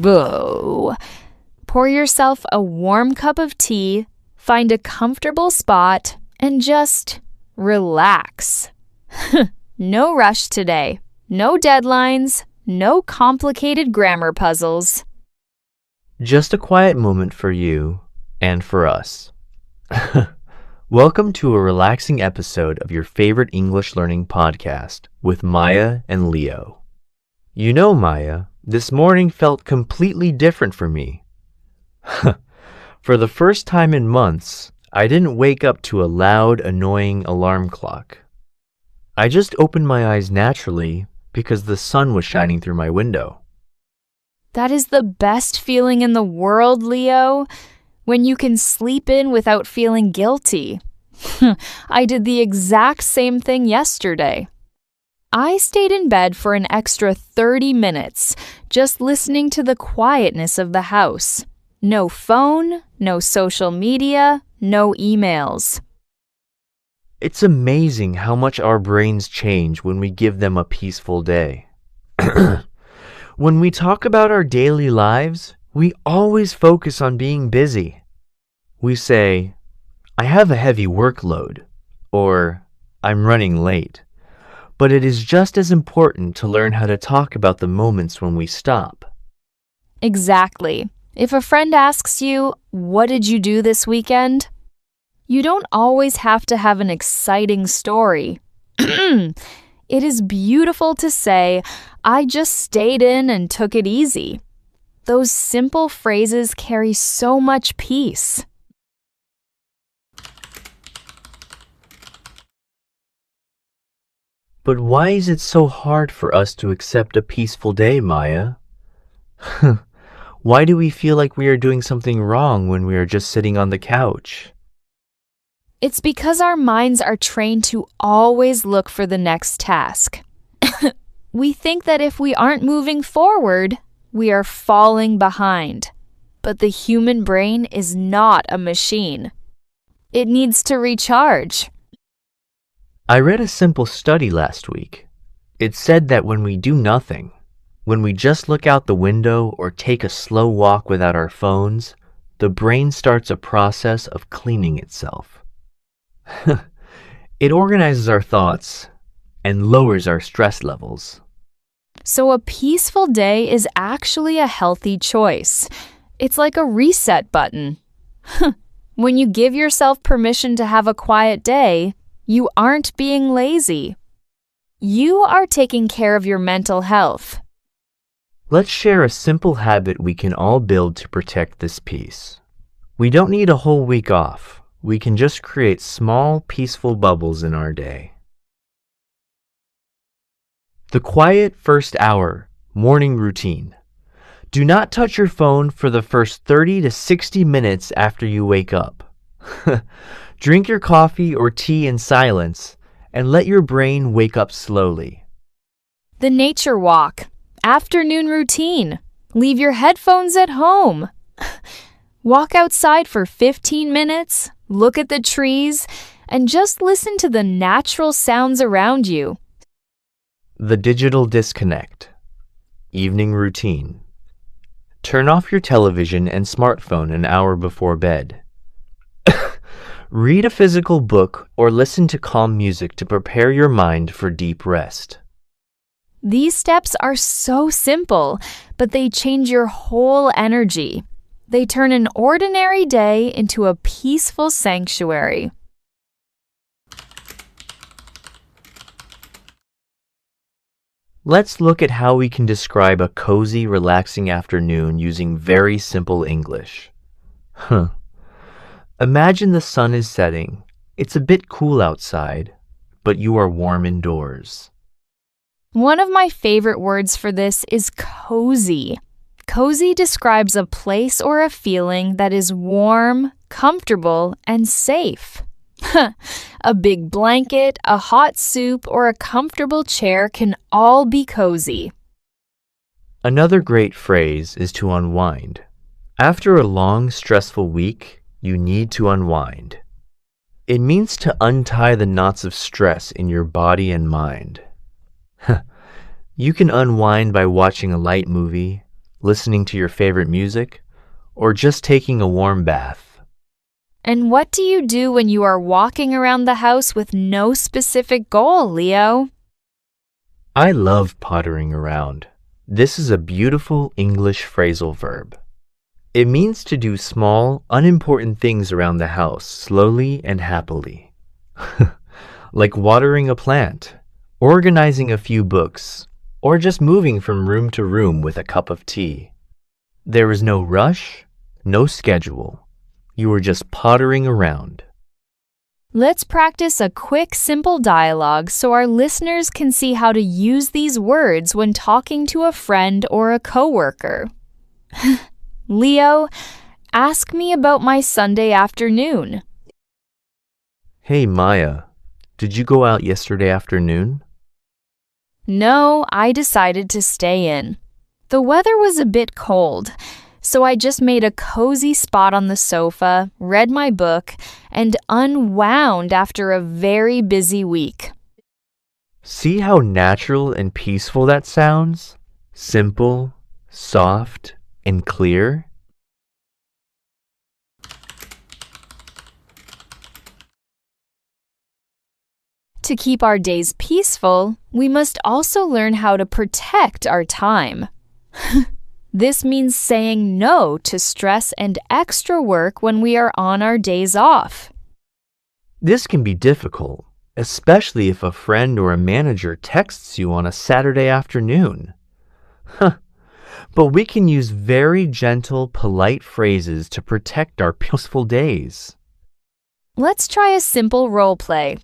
Whoa. Pour yourself a warm cup of tea, find a comfortable spot, and just relax. No rush today. No deadlines. No complicated grammar puzzles. Just a quiet moment for you and for us. Welcome to a relaxing episode of your favorite English learning podcast with Maya and Leo. You know, Maya, this morning felt completely different for me. For the first time in months, I didn't wake up to a loud, annoying alarm clock. I just opened my eyes naturally because the sun was shining through my window. That is the best feeling in the world, Leo, when you can sleep in without feeling guilty. I did the exact same thing yesterday. I stayed in bed for an extra 30 minutes, just listening to the quietness of the house. No phone, no social media, no emails. It's amazing how much our brains change when we give them a peaceful day. When we talk about our daily lives, we always focus on being busy. We say, I have a heavy workload, or I'm running late. But it is just as important to learn how to talk about the moments when we stop. Exactly. If a friend asks you, what did you do this weekend? You don't always have to have an exciting story. It is beautiful to say, I just stayed in and took it easy. Those simple phrases carry so much peace. But why is it so hard for us to accept a peaceful day, Maya? Why do we feel like we are doing something wrong when we are just sitting on the couch? It's because our minds are trained to always look for the next task. We think that if we aren't moving forward, we are falling behind. But the human brain is not a machine. It needs to recharge. I read a simple study last week. It said that when we do nothing, when we just look out the window or take a slow walk without our phones, the brain starts a process of cleaning itself. It organizes our thoughts and lowers our stress levels. So a peaceful day is actually a healthy choice. It's like a reset button. When you give yourself permission to have a quiet day, you aren't being lazy. You are taking care of your mental health. Let's share a simple habit we can all build to protect this peace. We don't need a whole week off. We can just create small, peaceful bubbles in our day. The quiet first hour, morning routine. Do not touch your phone for the first 30 to 60 minutes after you wake up. Drink your coffee or tea in silence and let your brain wake up slowly. The nature walk. Afternoon routine. Leave your headphones at home. Walk outside for 15 minutes, look at the trees, and just listen to the natural sounds around you. The digital disconnect. Evening routine. Turn off your television and smartphone an hour before bed. Read a physical book or listen to calm music to prepare your mind for deep rest. These steps are so simple, but they change your whole energy. They turn an ordinary day into a peaceful sanctuary. Let's look at how we can describe a cozy, relaxing afternoon using very simple English. Imagine the sun is setting. It's a bit cool outside, but you are warm indoors. One of my favorite words for this is cozy. Cozy describes a place or a feeling that is warm, comfortable, and safe. A big blanket, a hot soup, or a comfortable chair can all be cozy. Another great phrase is to unwind. After a long, stressful week, you need to unwind. It means to untie the knots of stress in your body and mind. You can unwind by watching a light movie, listening to your favorite music, or just taking a warm bath. And what do you do when you are walking around the house with no specific goal, Leo? I love pottering around. This is a beautiful English phrasal verb. It means to do small, unimportant things around the house slowly and happily. Like watering a plant, organizing a few books, or just moving from room to room with a cup of tea. There is no rush, no schedule. You are just pottering around. Let's practice a quick, simple dialogue so our listeners can see how to use these words when talking to a friend or a coworker. Leo, ask me about my Sunday afternoon. Hey Maya, did you go out yesterday afternoon? No, I decided to stay in. The weather was a bit cold, so I just made a cozy spot on the sofa, read my book, and unwound after a very busy week. See how natural and peaceful that sounds? Simple, soft, and clear. To keep our days peaceful, we must also learn how to protect our time. This means saying no to stress and extra work when we are on our days off. This can be difficult, especially if a friend or a manager texts you on a Saturday afternoon. But we can use very gentle, polite phrases to protect our peaceful days. Let's try a simple role play.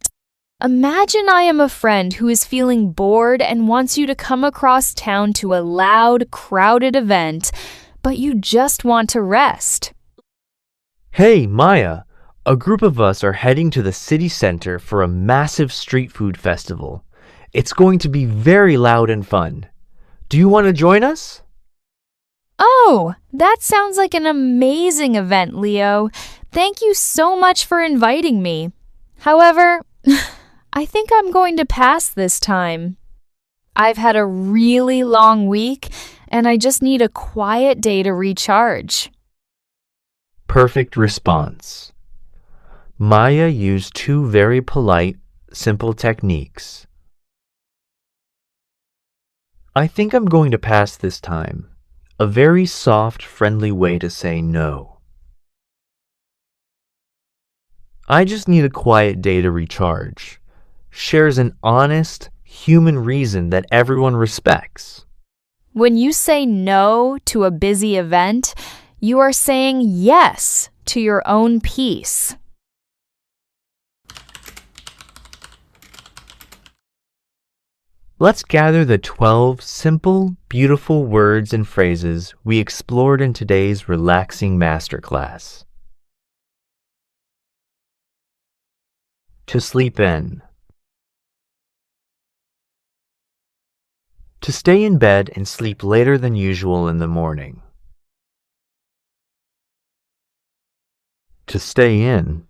Imagine I am a friend who is feeling bored and wants you to come across town to a loud, crowded event, but you just want to rest. Hey, Maya, a group of us are heading to the city center for a massive street food festival. It's going to be very loud and fun. Do you want to join us? Oh, that sounds like an amazing event, Leo. Thank you so much for inviting me. However, I think I'm going to pass this time. I've had a really long week, and I just need a quiet day to recharge. Perfect response. Maya used two very polite, simple techniques. I think I'm going to pass this time. A very soft, friendly way to say no. I just need a quiet day to recharge. Shares an honest, human reason that everyone respects. When you say no to a busy event, you are saying yes to your own peace. Let's gather the 12 simple, beautiful words and phrases we explored in today's relaxing masterclass. To sleep in. To stay in bed and sleep later than usual in the morning. To stay in.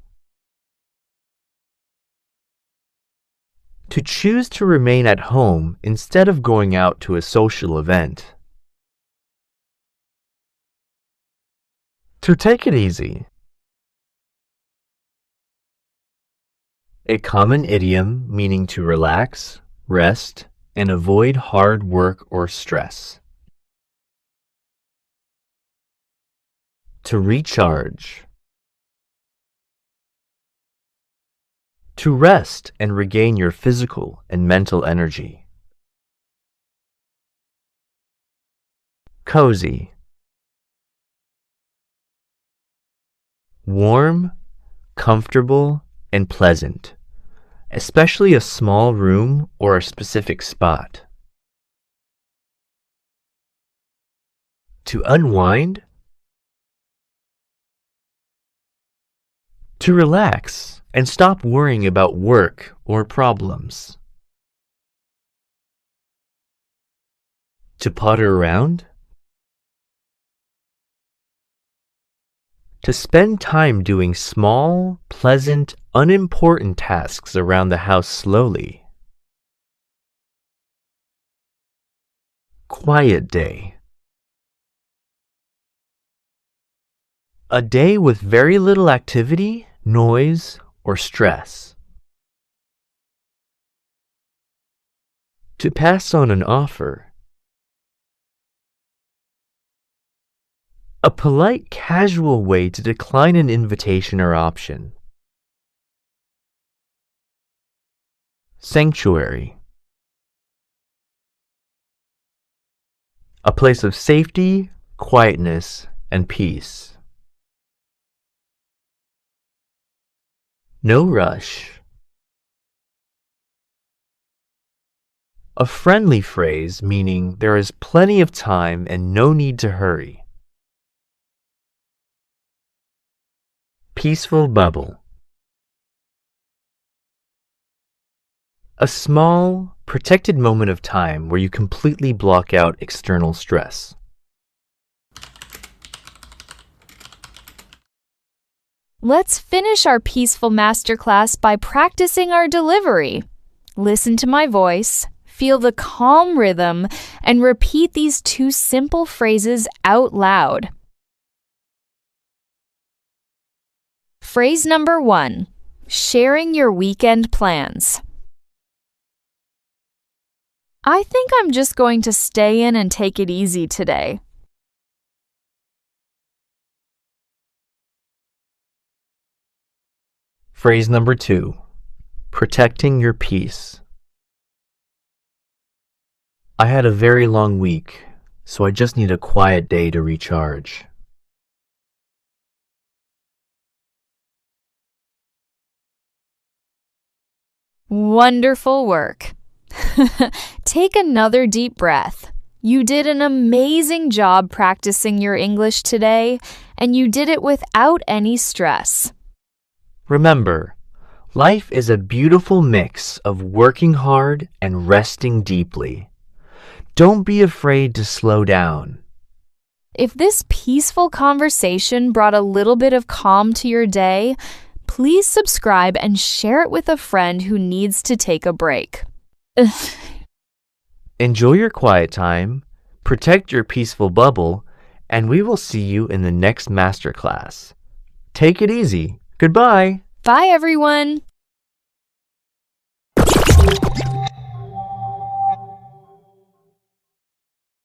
To choose to remain at home instead of going out to a social event. To take it easy. A common idiom meaning to relax, rest, and avoid hard work or stress. To recharge. To rest and regain your physical and mental energy. Cozy. Warm, comfortable, and pleasant, especially a small room or a specific spot. To unwind. To relax and stop worrying about work or problems. To potter around. To spend time doing small, pleasant, unimportant tasks around the house slowly. Quiet day. A day with very little activity, noise, or stress. To pass on an offer. A polite, casual way to decline an invitation or option. Sanctuary. A place of safety, quietness, and peace. No rush. A friendly phrase meaning there is plenty of time and no need to hurry. Peaceful bubble. A small, protected moment of time where you completely block out external stress. Let's finish our peaceful masterclass by practicing our delivery. Listen to my voice, feel the calm rhythm, and repeat these 2 simple phrases out loud. Phrase number 1, sharing your weekend plans. I think I'm just going to stay in and take it easy today. Phrase number 2, protecting your peace. I had a very long week, so I just need a quiet day to recharge. Wonderful work. Take another deep breath. You did an amazing job practicing your English today, and you did it without any stress. Remember, life is a beautiful mix of working hard and resting deeply. Don't be afraid to slow down. If this peaceful conversation brought a little bit of calm to your day, please subscribe and share it with a friend who needs to take a break. Enjoy your quiet time, protect your peaceful bubble, and we will see you in the next masterclass. Take it easy. Goodbye. Bye, everyone.